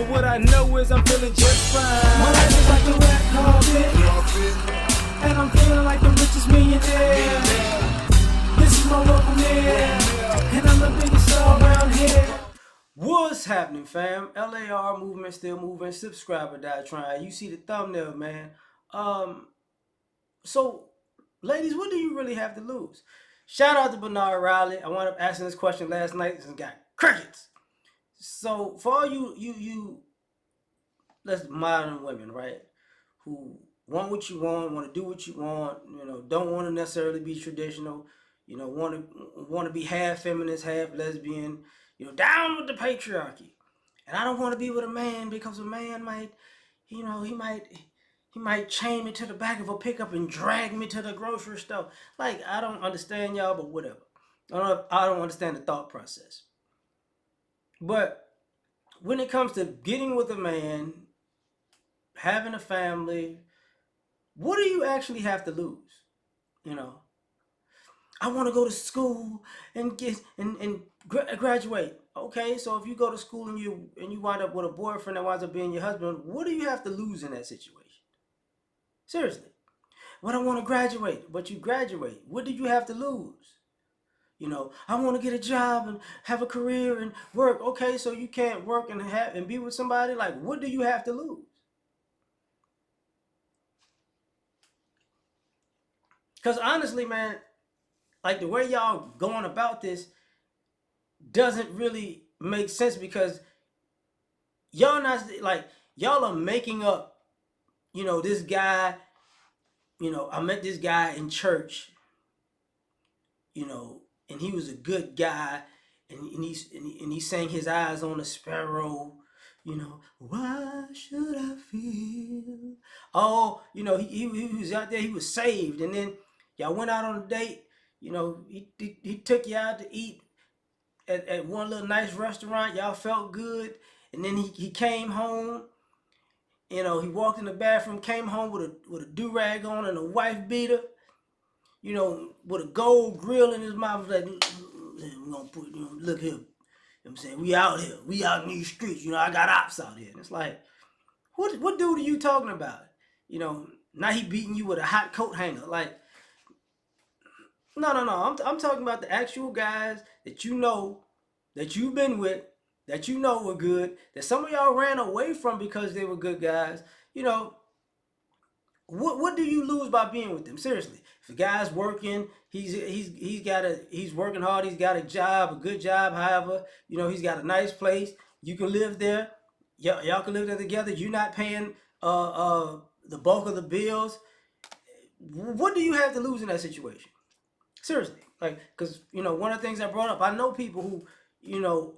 But what I know is I'm feeling just fine. My life is like a red carpet, and I'm feeling like the richest millionaire. This is my local mayor, and I'm the biggest star around here. What's happening, fam? L.A.R. movement still moving. Subscriber die trying. You see the thumbnail, man. So, ladies, what do you really have to lose? Shout out to Bernard Riley. I wound up asking this question last night and got crickets. So, for all you let's modern women, right, who want what you want to do what you want, don't want to necessarily be traditional, want to be half feminist, half lesbian, down with the patriarchy. And I don't want to be with a man because a man might, he might chain me to the back of a pickup and drag me to the grocery store. Like, I don't understand y'all, but whatever. I don't understand the thought process. But when it comes to getting with a man, having a family, what do you actually have to lose? I want to go to school and graduate. Okay, so if you go to school and you wind up with a boyfriend that winds up being your husband, what do you have to lose in that situation? Seriously. Well, I want to graduate, but you graduate. What do you have to lose? I want to get a job and have a career and work. Okay, so you can't work and be with somebody. Like, what do you have to lose? Because honestly, man, like the way y'all going about this doesn't really make sense, because y'all not like, y'all are making up, this guy, I met this guy in church, and he was a good guy, and he sang his eyes on a sparrow, why should I feel? Oh, he was out there, he was saved, and then y'all went out on a date, he took you out to eat at one little nice restaurant, y'all felt good, and then he came home, he walked in the bathroom, came home with a do-rag on and a wife beater, with a gold grill in his mouth, like, we're gonna put, look here, I'm saying, we out here, we out in these streets, I got ops out here. And it's like, what dude are you talking about? Now he beating you with a hot coat hanger. Like, no. I'm talking about the actual guys that that you've been with, that were good, that some of y'all ran away from because they were good guys. What do you lose by being with them? Seriously, if a guy's working, he's working hard, he's got a job, a good job, however, he's got a nice place, you can live there, y'all can live there together, you're not paying the bulk of the bills. What do you have to lose in that situation? Seriously, like, because one of the things I brought up, I know people who,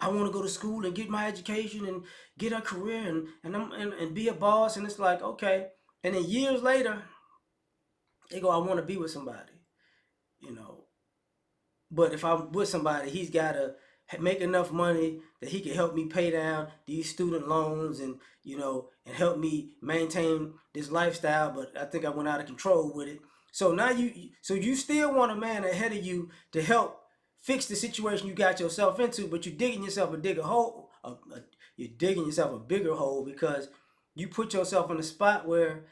I want to go to school and get my education and get a career and be a boss, and it's like, okay, and then years later, they go, I want to be with somebody, you know. But if I'm with somebody, he's got to make enough money that he can help me pay down these student loans and, and help me maintain this lifestyle. But I think I went out of control with it. So now you still want a man ahead of you to help fix the situation you got yourself into, but you're digging yourself a bigger hole. You're digging yourself a bigger hole because you put yourself in a spot where,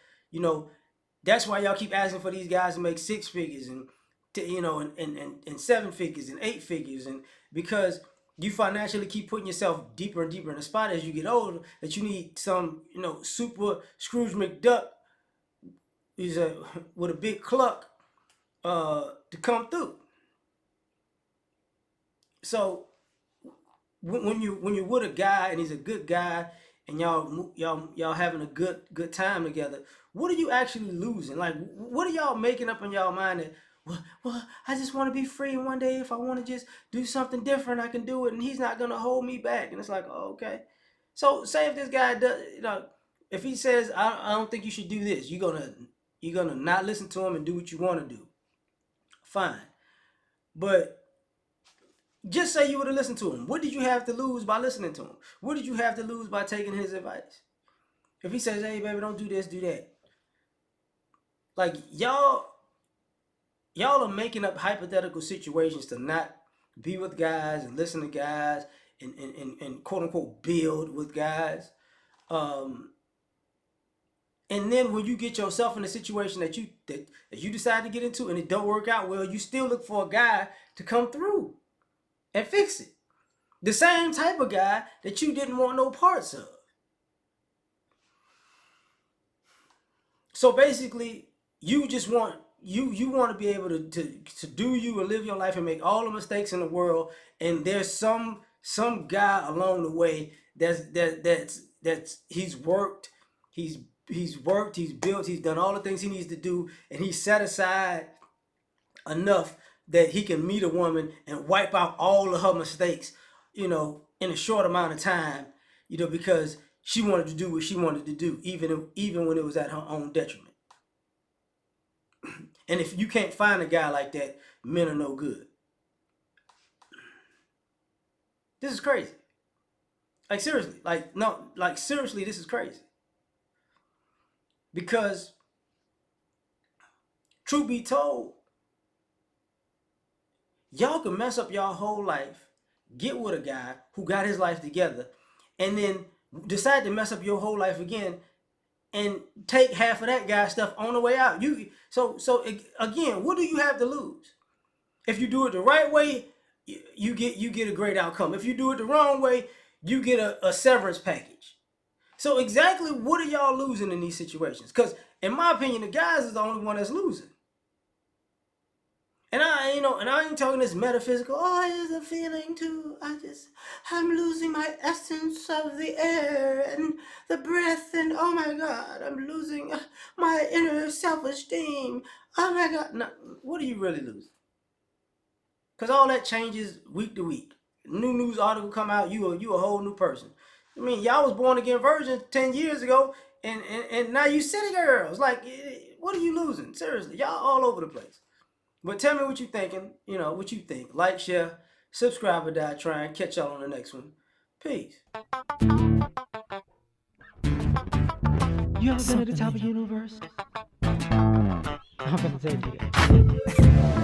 that's why y'all keep asking for these guys to make six figures and and seven figures and eight figures, and because you financially keep putting yourself deeper and deeper in the spot as you get older, that you need some, super Scrooge McDuck with a big cluck to come through. So when you're with a guy and he's a good guy and y'all having a good time together, what are you actually losing? Like, what are y'all making up in y'all mind that, well, I just want to be free, and one day if I want to just do something different, I can do it, and he's not gonna hold me back. And it's like, oh, okay. So say if this guy does, if he says, I don't think you should do this, you're gonna not listen to him and do what you want to do. Fine, but just say you would have listened to him. What did you have to lose by listening to him? What did you have to lose by taking his advice? If he says, hey, baby, don't do this, do that. Like, y'all are making up hypothetical situations to not be with guys and listen to guys and quote unquote build with guys. Um, and then when you get yourself in a situation that you decide to get into and it don't work out well, you still look for a guy to come through and fix it. The same type of guy that you didn't want no parts of. So basically, you just want you want to be able to do you and live your life and make all the mistakes in the world. And there's some guy along the way that's he's worked, he's worked, he's built, he's done all the things he needs to do, and he's set aside enough that he can meet a woman and wipe out all of her mistakes, in a short amount of time, because she wanted to do what she wanted to do, even when it was at her own detriment. And if you can't find a guy like that, men are no good. This is crazy. Like seriously, seriously, this is crazy. Because truth be told, y'all can mess up y'all whole life, get with a guy who got his life together, and then decide to mess up your whole life again and take half of that guy's stuff on the way out. So again, what do you have to lose? If you do it the right way, you get a great outcome. If you do it the wrong way, you get a severance package. So exactly what are y'all losing in these situations? Because in my opinion, the guys is the only one that's losing. And I ain't talking this metaphysical. Oh, it is a feeling too. I'm losing my essence of the air and the breath, and oh my God, I'm losing my inner self-esteem. Oh my God, no, what are you really losing? Because all that changes week to week. New news article come out, you a whole new person. I mean, y'all was born again virgins 10 years ago, and now you city girls. Like, what are you losing? Seriously, y'all all over the place. But tell me what you thinking. What you think. Like, share, subscribe, or die trying. Catch y'all on the next one. Peace. You ever been at the top of the universe? I'm gonna tell you.